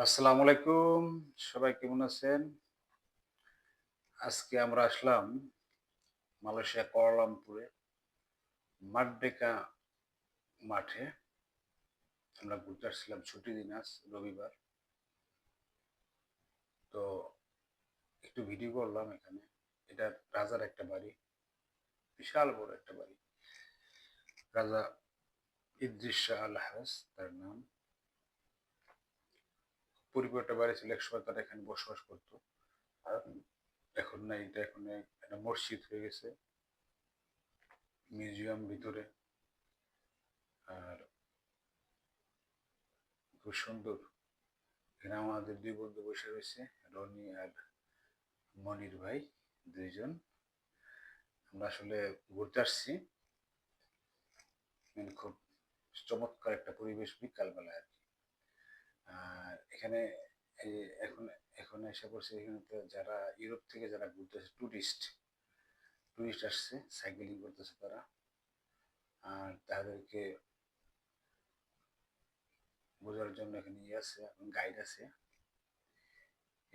আসসালামু আলাইকুম। সবাই কেমন আছেন? আজকে আমরা আসলাম মালয়েশিয়া কুয়ালালামপুরে মারডেকা মাঠে। আমরা ঘুরতে আসছিলাম, ছুটির দিন আজ রবিবার। তো একটু ভিডিও করলাম এখানে। এটা রাজার একটা বাড়ি, বিশাল বড় একটা বাড়ি। রাজা ইদ্রিস শাহ আল হারেস তার নাম। পরিবারটা বাড়ি ছিল, একসময় তারা এখানে বসবাস করতো। আর এখন না, এটা এখন একটা মসজিদ হয়ে গেছে, মিউজিয়াম ভিতরে। আর খুব সুন্দর। এখানে আমাদের দুই বন্ধু বসে রয়েছে, রনি আর মনির ভাই, দুইজন। আমরা আসলে ঘুরতে আসছি, মানে খুব চমৎকার একটা পরিবেশ বিকালবেলা আর কি। আর এখানে এই এখন এখন এসে পড়ছে, এখানে তো যারা ইউরোপ থেকে যারা ঘুরতে আসে, টুরিস্ট টুরিস্ট আসছে, সাইকেলিং করতেছে তারা। আর তাদেরকে বোঝার জন্য এখানে ইয়ে আছে, এখন গাইড আছে,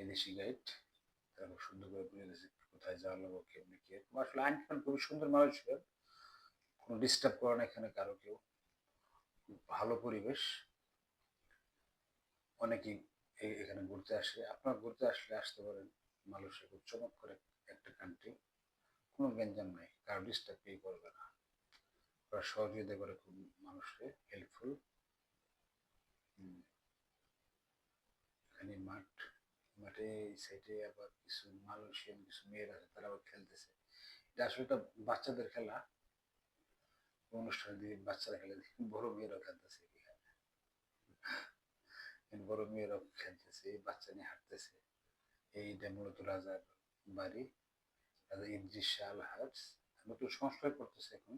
এদেশি গাইড। তারা খুব সুন্দর করে বুঝে দিয়েছে কোথায় যাওয়া লাগবে, কেমনি কি। আসলে আইন ফান খুবই সুন্দর, মানুষ কোনো ডিস্টার্ব করে না এখানে কারো কেউ। খুব ভালো পরিবেশ। অনেকেই এখানে ঘুরতে আসে। আপনারা ঘুরতে আসলে আসতে পারেন। মালয়েশিয়া খুব চমৎকার একটা কান্ট্রি। কোনো গ্যাঞ্জাম নাই, কারো ডিস্টার্ব কেউ করবে না। ওরা সহযোগিতা করে খুব, মানুষকে হেল্পফুল। এখানে মাঠ, মাঠে এই সাইডে আবার কিছু মালয়েশিয়ান কিছু মেয়েরা আছে, তারা আবার খেলতেছে। এটা আসলে একটা বাচ্চাদের খেলা, অনুষ্ঠানে দিয়ে বাচ্চারা খেলে, বড় মেয়েরাও খেলতেছে এখানে। বড় মেয়েরাও খেলতেছে, বাচ্চা নিয়ে হাঁটতেছে। এইটা মূলত রাজার বাড়ি, রাজা ইদ্রিস শাহ আল হার্স। নতুন সংস্কার করতেছে এখন।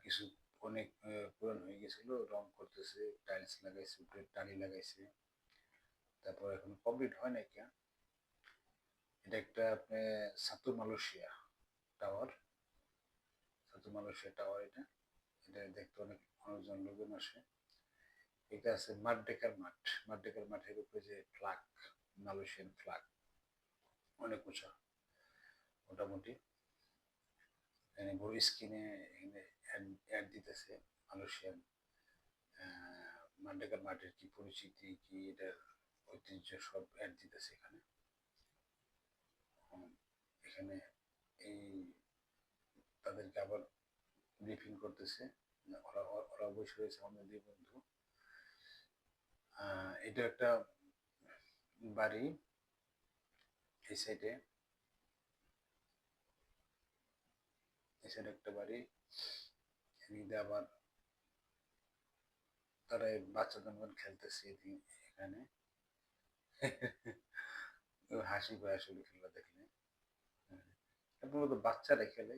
কিছু অনেক পুরান হয়ে গেছিল, রং করতেছে, টাইলস লাগাইছে, উপরে টালি লাগাইছে। তারপর এখন কমপ্লিট হয় নাই কেন। এটা একটা আপনার সাতু মালয়েশিয়া টাওয়ার, সাতু মালয়েশিয়া টাওয়ার। এটা এটা দেখতে অনেক মানুষজন, লোকজন আসে। এটা আছে মারডেকার মাঠ। মারডেকার মাঠের উপরে যে ফ্ল্যাগ, মালয়েশিয়ান ফ্ল্যাগ, অনেক উঁচা মোটামুটি। এখানে বড় স্ক্রিনে এখানে অ্যাড দিতেছে মালয়েশিয়ান মারডেকার মাঠের কি পরিচিতি, কি এটার ঐতিহ্য, সব অ্যাড দিতেছে এখানে। এখানে এই তাদেরকে আবার ব্রিফিং করতেছে। ওরা ওরা বসে রয়েছে, আমাদের দুই বন্ধু। এটা একটা বাড়ি, এই সাইডে, এই সাইডে একটা বাড়ি। এদিকে আবার তারা বাচ্চাদের মতন খেলতেছে এখানে। হাসি পায় আসলে খেলা দেখলে। মূলত বাচ্চারা খেলে,